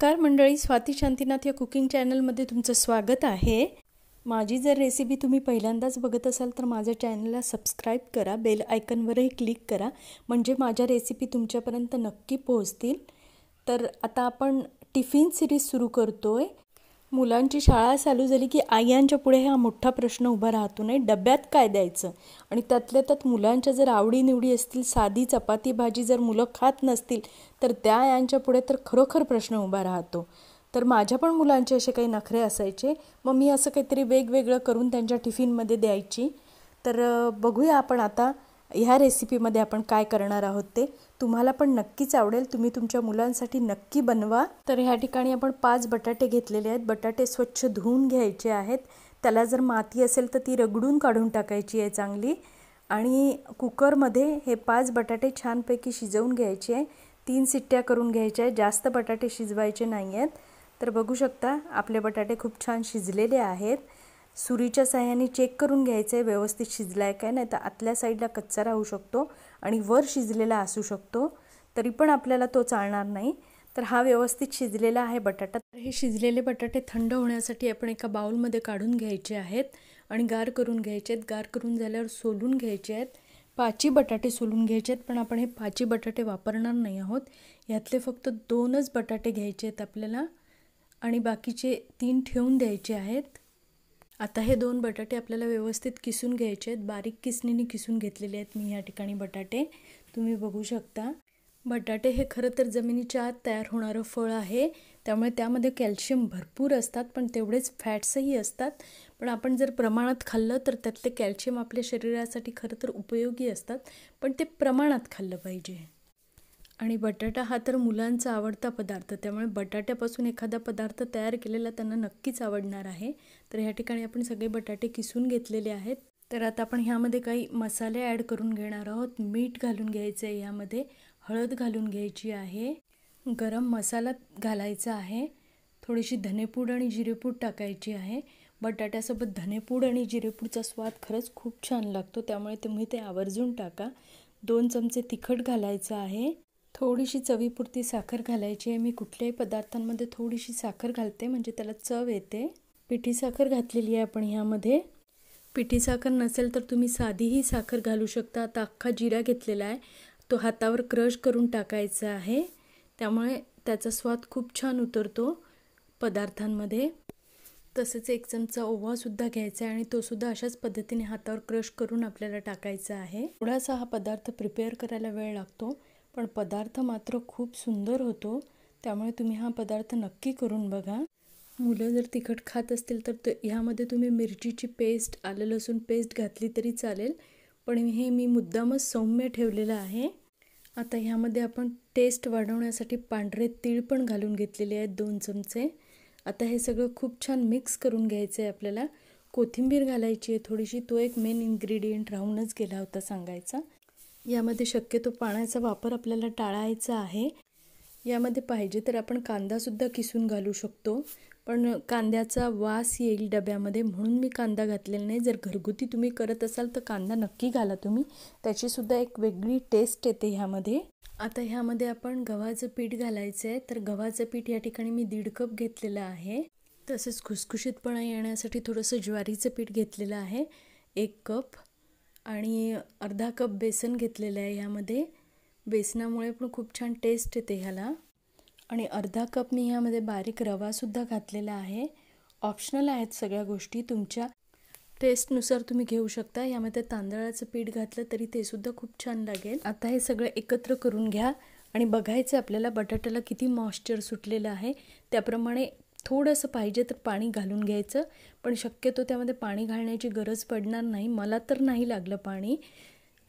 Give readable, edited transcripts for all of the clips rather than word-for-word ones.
नमस्कार मंडळी, स्वाती शांतीनाथ या कुकिंग चॅनलमध्ये तुमचं स्वागत आहे। माझी जर रेसिपी तुम्ही पहिल्यांदाच बघत असाल तर माझ्या चॅनलला सबस्क्राईब करा, बेल आयकॉनवरही क्लिक करा, म्हणजे माझ्या रेसिपी तुमच्यापर्यंत नक्की पोहोचतील। तर आता आपण टिफिन सिरीज सुरू करतोय। मुलांची शाळा चालू झाली की आयांच्या पुढे हा मोठा प्रश्न उभा राहतो नाही, डब्यात काय द्यायचं। आणि त्यातल्या त्यात मुलांच्या जर आवडीनिवडी असतील, साधी चपाती भाजी जर मुलं खात नसतील तर त्या आयांच्या पुढे तर खरोखर प्रश्न उभा राहतो। तर माझ्या पण मुलांचे असे काही नखरे असायचे, मग मी असं काहीतरी वेगवेगळं करून त्यांच्या टिफिनमध्ये द्यायची। तर बघूया आपण आता ह्या रेसिपीमध्ये आपण काय करणार आहोत ते तुम्हाला पण नक्कीच आवडेल, तुम्ही तुमच्या मुलांसाठी नक्की बनवा। तर ह्या ठिकाणी आपण 5 बटाटे घेतलेले आहेत। बटाटे स्वच्छ धुवून घ्यायचे आहेत, त्याला जर माती असेल तर ती रगडून काढून टाकायची आहे चांगली। आणि कुकरमध्ये हे 5 बटाटे छानपैकी शिजवून घ्यायचे आहे, 3 शिट्ट्या करून घ्यायच्या आहेत, जास्त बटाटे शिजवायचे नाही आहेत। तर बघू शकता आपले बटाटे खूप छान शिजलेले आहेत। सुरीच्या साहाय्याने चेक करून घ्यायचं आहे व्यवस्थित शिजलाय काय, नाही तर आतल्या साईडला कच्चा राहू शकतो आणि वर शिजलेला असू शकतो, तरी पण आपल्याला तो चालणार नाही। तर हा व्यवस्थित शिजलेला आहे बटाटा। तर हे शिजलेले बटाटे थंड होण्यासाठी आपण एका बाउलमध्ये काढून घ्यायचे आहेत आणि गार करून घ्यायचे आहेत। गार करून झाल्यावर सोलून घ्यायचे आहेत, पाची बटाटे सोलून घ्यायचे आहेत, पण आपण हे पाची बटाटे वापरणार नाही आहोत। यातले फक्त 2च बटाटे घ्यायचे आहेत आपल्याला आणि बाकीचे 3 ठेवून द्यायचे आहेत। आता हे 2 बटाटे आपल्याला व्यवस्थित किसून घ्यायचे आहेत, बारीक किसणीने किसून घेतलेले आहेत मी या ठिकाणी बटाटे, तुम्ही बघू शकता। बटाटे हे खरं तर जमिनीच्या आत तयार होणारं फळ आहे, त्यामुळे त्यामध्ये कॅल्शियम भरपूर असतात, पण तेवढेच फॅट्सही असतात। पण आपण जर प्रमाणात खाल्लं तर त्यातले कॅल्शियम आपल्या शरीरासाठी खरं तर उपयोगी असतात, पण ते प्रमाणात खाल्लं पाहिजे। आणि बटाटा हा तर मुलांचा आवडता पदार्थ, त्यामुळे बटाट्यापासून एखादा पदार्थ तयार केलेला त्यांना नक्कीच आवडणार आहे। तर ह्या ठिकाणी आपण सगळे बटाटे किसून घेतलेले आहेत। तर आता आपण ह्यामध्ये काही मसाले ॲड करून घेणार आहोत। मीठ घालून घ्यायचं आहे, ह्यामध्ये हळद घालून घ्यायची आहे, गरम मसाला घालायचा आहे, थोडीशी धनेपूड आणि जिरेपूड टाकायची आहे। बटाट्यासोबत धनेपूड आणि जिरेपूडचा स्वाद खरंच खूप छान लागतो, त्यामुळे तुम्ही ते आवर्जून टाका। 2 चमचे तिखट घालायचं आहे, थोडीशी चवीपुरती साखर घालायची आहे। मी कुठल्याही पदार्थांमध्ये थोडीशी साखर घालते, म्हणजे त्याला चव येते। पिठी साखर घातलेली आहे आपण ह्यामध्ये। पिठी साखर नसेल तर तुम्ही साधीही साखर घालू शकता। आता अख्खा जिरा घेतलेला आहे, तो हातावर क्रश करून टाकायचा आहे, त्यामुळे त्याचा स्वाद खूप छान उतरतो पदार्थांमध्ये। तसेच 1 चमचा ओवासुद्धा घ्यायचा आहे आणि तो सुद्धा अशाच पद्धतीने हातावर क्रश करून आपल्याला टाकायचा आहे। थोडासा हा पदार्थ प्रिपेअर करायला वेळ लागतो, पण पदार्थ मात्र खूप सुंदर होतो, त्यामुळे तुम्ही हा पदार्थ नक्की करून बघा। मुलं जर तिखट खात असतील तर ह्यामध्ये तुम्ही मिरचीची पेस्ट, आलं लसूण पेस्ट घातली तरी चालेल, पण हे मी मुद्दामच सौम्य ठेवलेलं आहे। आता ह्यामध्ये आपण टेस्ट वाढवण्यासाठी पांढरे तीळ पण घालून घेतलेले आहेत 2 चमचे। आता हे सगळं खूप छान मिक्स करून घ्यायचं आहे आपल्याला। कोथिंबीर घालायची आहे थोडीशी, तो एक मेन इन्ग्रेडियंट राहूनच गेला होता सांगायचा। यामध्ये शक्यतो पाण्याचा वापर आपल्याला टाळायचा आहे। यामध्ये पाहिजे तर आपण कांदासुद्धा किसून घालू शकतो, पण कांद्याचा वास येईल डब्यामध्ये म्हणून मी कांदा घातलेला नाही। जर घरगुती तुम्ही करत असाल तर कांदा नक्की घाला तुम्ही, त्याचीसुद्धा एक वेगळी टेस्ट येते ह्यामध्ये। आता ह्यामध्ये आपण गव्हाचं पीठ घालायचं आहे। तर गव्हाचं पीठ या ठिकाणी मी 1.5 कप घेतलेलं आहे। तसेच खुसखुशीतपणा येण्यासाठी थोडंसं ज्वारीचं पीठ घेतलेलं आहे 1 कप, आणि अर्धा कप बेसन घेतलेलं आहे ह्यामध्ये। बेसनामुळे पण खूप छान टेस्ट येते ह्याला। आणि अर्धा कप मी ह्यामध्ये बारीक रवासुद्धा घातलेला आहे। ऑप्शनल आहेत सगळ्या गोष्टी, तुमच्या टेस्टनुसार तुम्ही घेऊ शकता। यामध्ये तांदळाचं पीठ घातलं तरी ते सुद्धा खूप छान लागेल। आता हे सगळं एकत्र करून घ्या आणि बघायचं आपल्याला बटाट्याला किती मॉइश्चर सुटलेलं आहे, त्याप्रमाणे थोडंसं पाहिजे तर पाणी घालून घ्यायचं, पण शक्यतो त्यामध्ये पाणी घालण्याची गरज पडणार नाही, मला तर नाही लागलं पाणी।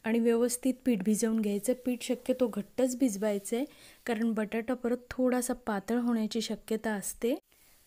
आणि व्यवस्थित पीठ भिजवून घ्यायचं। पीठ शक्यतो घट्टच भिजवायचं आहे, कारण बटाटा परत थोडासा पातळ होण्याची शक्यता असते,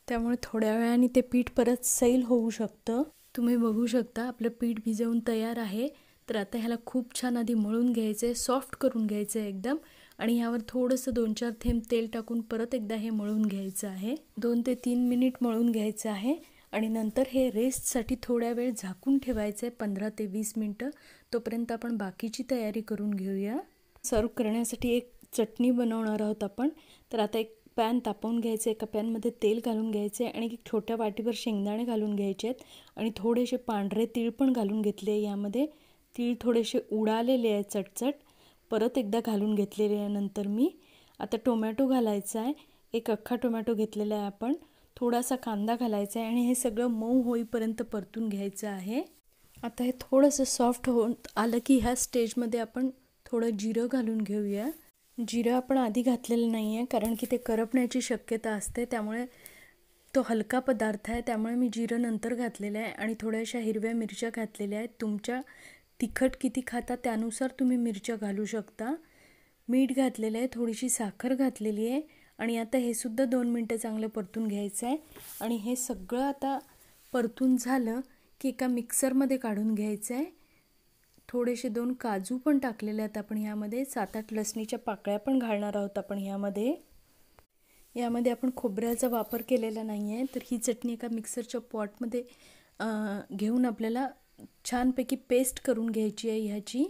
त्यामुळे थोड्या वेळाने ते पीठ परत सैल होऊ शकतं। तुम्ही बघू शकता आपलं पीठ भिजवून तयार आहे। तर आता ह्याला खूप छान आधी मळून घ्यायचं आहे, सॉफ्ट करून घ्यायचं आहे एकदम, आणि ह्यावर थोडंसं 2-4 थेंब तेल टाकून परत एकदा हे मळून घ्यायचं आहे। 2 ते 3 मिनिट मळून घ्यायचं आहे आणि नंतर हे रेस्टसाठी थोड्या वेळ झाकून ठेवायचं आहे, 15 ते 20 मिनटं। तोपर्यंत आपण बाकीची तयारी करून घेऊया। सर्व करण्यासाठी एक चटणी बनवणार आहोत आपण। तर आता एक पॅन तापवून घ्यायचं, एका पॅनमध्ये तेल घालून घ्यायचे आणि एक छोट्या वाटीभर शेंगदाणे घालून घ्यायचे आहेत आणि थोडेसे पांढरे तीळ पण घालून घेतले. यामध्ये तीळ थोडेसे उडालेले आहेत चटचट, परत एकदा घालून घेतलेले आहे. नंतर मी आता टोमॅटो घालायचा आहे, एक अख्खा टोमॅटो घेतलेला आहे आपण, थोडासा कांदा घालायचा आहे आणि हे सगळं मऊ होईपर्यंत परतून घ्यायचं आहे. आता हे थोडंसं सॉफ्ट होऊन आलं की ह्या स्टेजमध्ये आपण थोडं जिरं घालून घेऊया. जिरं आपण आधी घातलेलं नाही आहे कारण की ते करपण्याची शक्यता असते, त्यामुळे तो हलका पदार्थ आहे, त्यामुळे मी जिरं नंतर घातलेलं आहे. आणि थोड्याशा हिरव्या मिरच्या घातलेल्या आहेत. तुमच्या तिखट किती खाता त्यानुसार तुम्ही मिरच्या घालू शकता. मीठ घातलेलं आहे, थोडीशी साखर घातलेली आहे आणि आता हे सुद्धा 2 मिनटं चांगलं परतून घ्यायचं आहे. आणि हे सगळं आता परतून झालं की एका मिक्सरमध्ये काढून घ्यायचं आहे. थोडेसे 2 काजू पण टाकलेले आहेत आपण ह्यामध्ये, 7-8 लसणीच्या पाकळ्या पण घालणार आहोत आपण यामध्ये आपण खोबऱ्याचा वापर केलेला नाही आहे. तर ही चटणी एका मिक्सरच्या पॉटमध्ये घेऊन आपल्याला छानपैकी पेस्ट करून घ्यायची आहे ह्याची.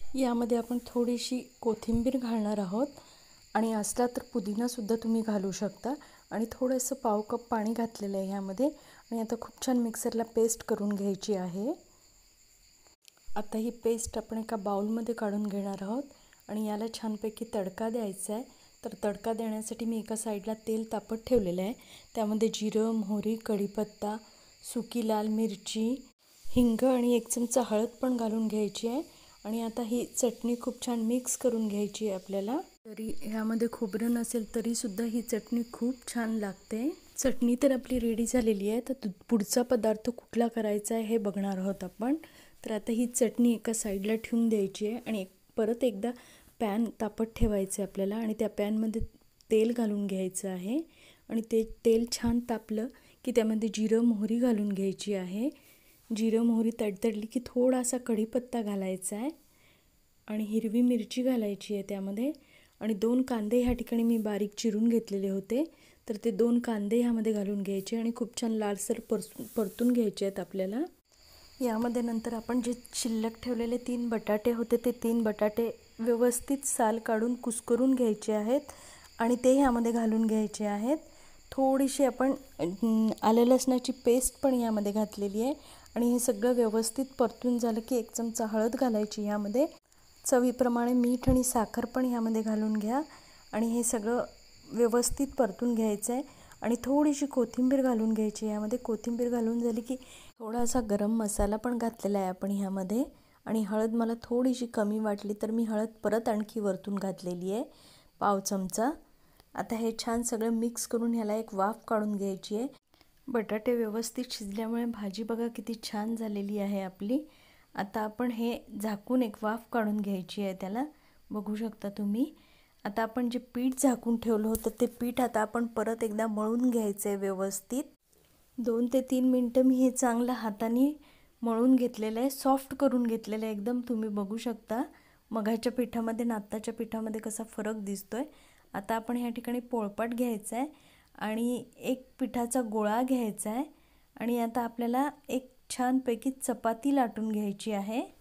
यामध्ये आपण थोडीशी कोथिंबीर घालणार आहोत आणि असला तर पुदिनासुद्धा तुम्ही घालू शकता. आणि थोडंसं पाव कप पाणी घातलेलं आहे ह्यामध्ये आणि आता खूप छान मिक्सरला पेस्ट करून घ्यायची आहे. आता ही पेस्ट आपण एका बाउलमध्ये काढून घेणार आहोत आणि याला छानपैकी तडका द्यायचा आहे. तर तडका देण्यासाठी मी एका साईडला तेल तापत ठेवलेलं आहे. त्यामध्ये जिरं, मोहरी, कढीपत्ता, सुकी लाल मिरची, हिंग आणि 1 चमचा हळद पण घालून घ्यायची आहे. आणि आता ही चटणी खूप छान मिक्स करून घ्यायची आहे आपल्याला. तरी ह्यामध्ये खोबरं नसेल तरीसुद्धा ही चटणी खूप छान लागते. चटणी तर आपली रेडी झालेली आहे. तर पुढचा पदार्थ कुठला करायचा आहे हे बघणार आहोत आपण. तर आता ही चटणी एका साईडला ठेवून द्यायची आहे आणि परत एकदा पॅन तापत ठेवायचं आहे आपल्याला आणि त्या पॅनमध्ये तेल घालून घ्यायचं आहे. आणि ते तेल छान तापलं की त्यामध्ये जिरं मोहरी घालून घ्यायची आहे. जिरं मोहरी तडतडली की थोडासा कढीपत्ता घालायचा आहे आणि हिरवी मिरची घालायची आहे त्यामध्ये. आणि 2 कांदे ह्या ठिकाणी मी बारीक चिरून घेतलेले होते, तर ते 2 कांदे ह्यामध्ये घालून घ्यायचे आणि खूप छान लालसर परतून घ्यायचे आहेत आपल्याला. यामध्ये नंतर आपण जे शिल्लक ठेवलेले 3 बटाटे होते ते 3 बटाटे व्यवस्थित साल काढून कुस्करून घ्यायचे आहेत आणि ते ह्यामध्ये घालून घ्यायचे आहेत. थोडीशी आपण आलं लसणाची पेस्ट पण यामध्ये घातलेली आहे आणि हे सगळं व्यवस्थित परतून झालं की 1 चमचा हळद घालायची ह्यामध्ये. चवीप्रमाणे मीठ आणि साखर पण ह्यामध्ये घालून घ्या आणि हे सगळं व्यवस्थित परतून घ्यायचं आहे. आणि थोडीशी कोथिंबीर घालून घ्यायची ह्यामध्ये. कोथिंबीर घालून झाली की थोडासा गरम मसाला पण घातलेला आहे आपण ह्यामध्ये. आणि हळद मला थोडीशी कमी वाटली तर मी हळद परत आणखी वरतून घातलेली आहे, पाव चमचा. आता हे छान सगळं मिक्स करून ह्याला एक वाफ काढून घ्यायची आहे. बटाटे व्यवस्थित शिजल्यामुळे भाजी बघा किती छान झालेली आहे आपली. आता आपण हे झाकून एक वाफ काढून घ्यायची आहे त्याला, बघू शकता तुम्ही. आता आपण जे पीठ झाकून ठेवलं होतं ते पीठ आता आपण परत एकदा मळून घ्यायचं आहे व्यवस्थित. 2 ते 3 मिनटं मी हे चांगलं हाताने मळून घेतलेलं आहे, सॉफ्ट करून घेतलेलं आहे एकदम. तुम्ही बघू शकता मघाच्या पिठामध्ये आणि आत्ताच्या पिठामध्ये कसा फरक दिसतोय. आता आपण ह्या ठिकाणी पोळपाट घ्यायचा आहे आणि एक पिठाचा गोळा घ्यायचा आहे आणि आता आपल्याला एक छानपैकी चपाती लाटून घ्यायची आहे.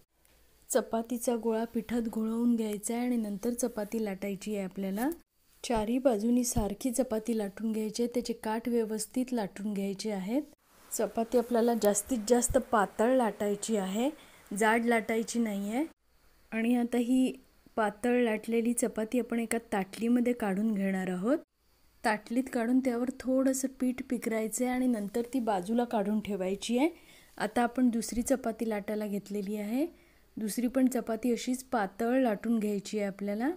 चपातीचा गोळा पिठात घोळवून घ्यायचा आहे आणि नंतर चपाती लाटायची आहे आपल्याला. 4ही बाजूनी सारखी चपाती लाटून घ्यायची आहे, त्याचे काठ व्यवस्थित लाटून घ्यायचे आहेत. चपाती आपल्याला जास्तीत जास्त पातळ लाटायची आहे, जाड लाटायची नाही आहे. आणि आता ही पातळ लाटलेली चपाती आपण एका ताटलीमध्ये काढून घेणार आहोत. ताटलीत काढून त्यावर थोडंसं पीठ पिकरायचं आहे आणि नंतर ती बाजूला काढून ठेवायची आहे. आता आपण दुसरी चपाती लाटायला घेतलेली आहे. दुसरी पण चपाती अशीच पातळ लाटून घ्यायची आहे आपल्याला.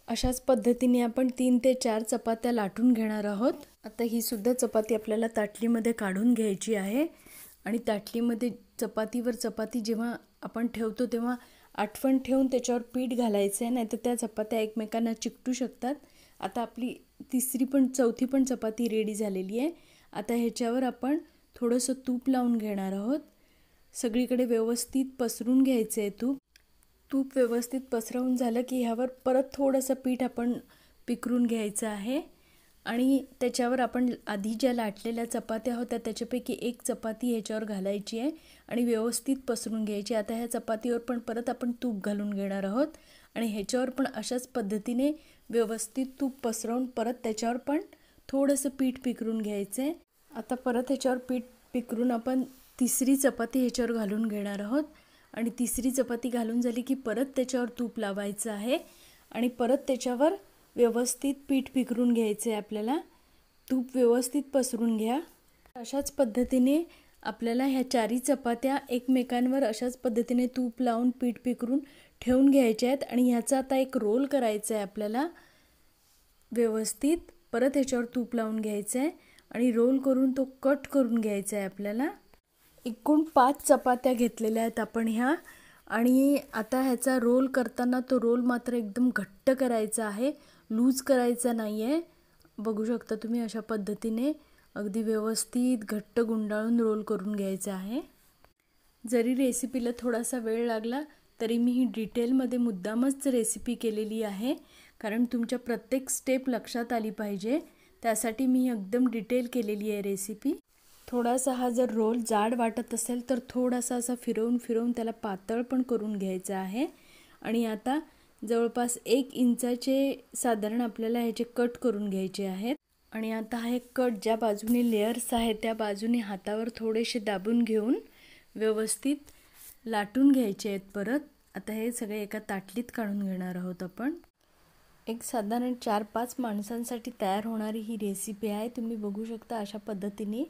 अशाच पद्धतीने आपण 3 ते 4 चपात्या लाटून घेणार आहोत. आता ही सुद्धा चपाती आपल्याला ताटलीमध्ये काढून घ्यायची आहे. आणि ताटलीमध्ये चपातीवर चपाती जेव्हा आपण ठेवतो तेव्हा आठवण ठेवून त्याच्यावर पीठ घालायचं आहे, नाहीतर त्या चपात्या एकमेकांना चिकटू शकतात. आता आपली चौथी पण चपाती रेडी झालेली आहे. आता ह्याच्यावर आपण थोडंसं तूप लावून घेणार आहोत. सगळीकडे व्यवस्थित पसरून घ्यायचं आहे तूप व्यवस्थित पसरवून झालं की ह्यावर परत थोडंसं पीठ आपण पिकरून घ्यायचं आहे आणि त्याच्यावर आपण आधी ज्या लाटलेल्या चपात्या होत्या त्याच्यापैकी एक चपाती ह्याच्यावर घालायची आहे आणि व्यवस्थित पसरून घ्यायची. आता ह्या चपातीवर पण परत आपण तूप घालून घेणार आहोत आणि ह्याच्यावर पण अशाच पद्धतीने व्यवस्थित तूप पसरवून परत त्याच्यावर पण थोडंसं पीठ पिकरून घ्यायचं आहे. आता परत ह्याच्यावर पीठ पिकरून आपण तिसरी चपाती ह्याच्यावर घालून घेणार आहोत आणि तिसरी चपाती घालून झाली की परत त्याच्यावर तूप लावायचं आहे आणि परत त्याच्यावर व्यवस्थित पीठ पिकरून घ्यायचं आहे. आपल्याला तूप व्यवस्थित पसरून घ्या. अशाच पद्धतीने आपल्याला ह्या चारी चपात्या एकमेकांवर अशाच पद्धतीने तूप लावून पीठ पिकरून ठेवून घ्यायच्या आहेत आणि ह्याचा आता एक रोल करायचा आहे आपल्याला. व्यवस्थित परत ह्याच्यावर तूप लावून घ्यायचं आहे आणि रोल करून तो कट करून घ्यायचा आहे आपल्याला. एकूण 5 चपात्या घेतलेल्या आहेत आपण ह्या आणि आता ह्याचा रोल करताना तो रोल मात्र एकदम घट्ट करायचा आहे, लूज करायचा नाही आहे. बघू शकता तुम्ही अशा पद्धतीने अगदी व्यवस्थित घट्ट गुंडाळून रोल करून घ्यायचा आहे. जरी रेसिपीला थोडासा वेळ लागला तरी मी ही डिटेलमध्ये मुद्दामच रेसिपी केलेली आहे, कारण तुमच्या प्रत्येक स्टेप लक्षात आली पाहिजे. त्यासाठी मी एकदम डिटेल केलेली आहे रेसिपी. थोडासा हा जर रोल जाड वाटत असेल तर थोडासा असा फिरवून त्याला पातळ पण करून घ्यायचं आहे. आणि आता जवळपास 1 इंचाचे साधारण आपल्याला ह्याचे कट करून घ्यायचे आहेत. आणि आता हे कट ज्या बाजूने लेयर्स आहेत त्या बाजूने हातावर थोडेसे दाबून घेऊन व्यवस्थित लाटून घ्यायचे आहेत. परत आता हे सगळे एका ताटलीत काढून घेणार आहोत आपण. एक साधारण 4-5 माणसांसाठी तयार होणारी ही रेसिपी आहे. तुम्ही बघू शकता अशा पद्धतीने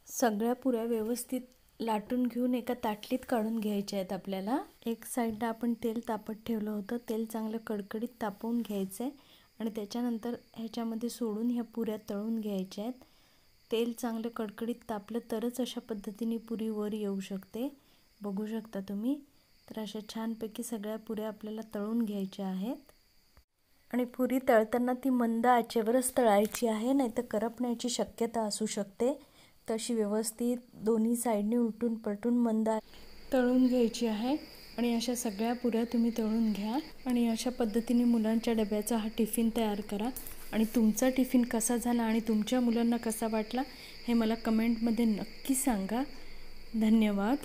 सगळ्या पुऱ्या व्यवस्थित लाटून घेऊन एका ताटलीत काढून घ्यायच्या आहेत आपल्याला. एक साईडला आपण तेल तापत ठेवलं होतं, तेल चांगलं कडकडीत तापवून घ्यायचं आहे आणि त्याच्यानंतर ह्याच्यामध्ये सोडून ह्या पुऱ्या तळून घ्यायच्या आहेत. तेल चांगलं कडकडीत तापलं तरच अशा पद्धतीने पुरी वर येऊ शकते. बघू शकता तुम्ही. तर अशा छानपैकी सगळ्या पुऱ्या आपल्याला तळून घ्यायच्या आहेत आणि पुरी तळताना ती मंद आचेवरच तळायची आहे, नाहीतर करपण्याची शक्यता असू शकते. तशी व्यवस्थित दोन्ही साईडने उलटून पलटून मंद तळून घ्यायची आहे आणि अशा सगळ्या पुऱ्या तुम्ही तळून घ्या. आणि अशा पद्धतीने मुलांच्या डब्याचा हा टिफिन तयार करा आणि तुमचा टिफिन कसा झाला आणि तुमच्या मुलांना कसा वाटला हे मला कमेंटमध्ये नक्की सांगा. धन्यवाद.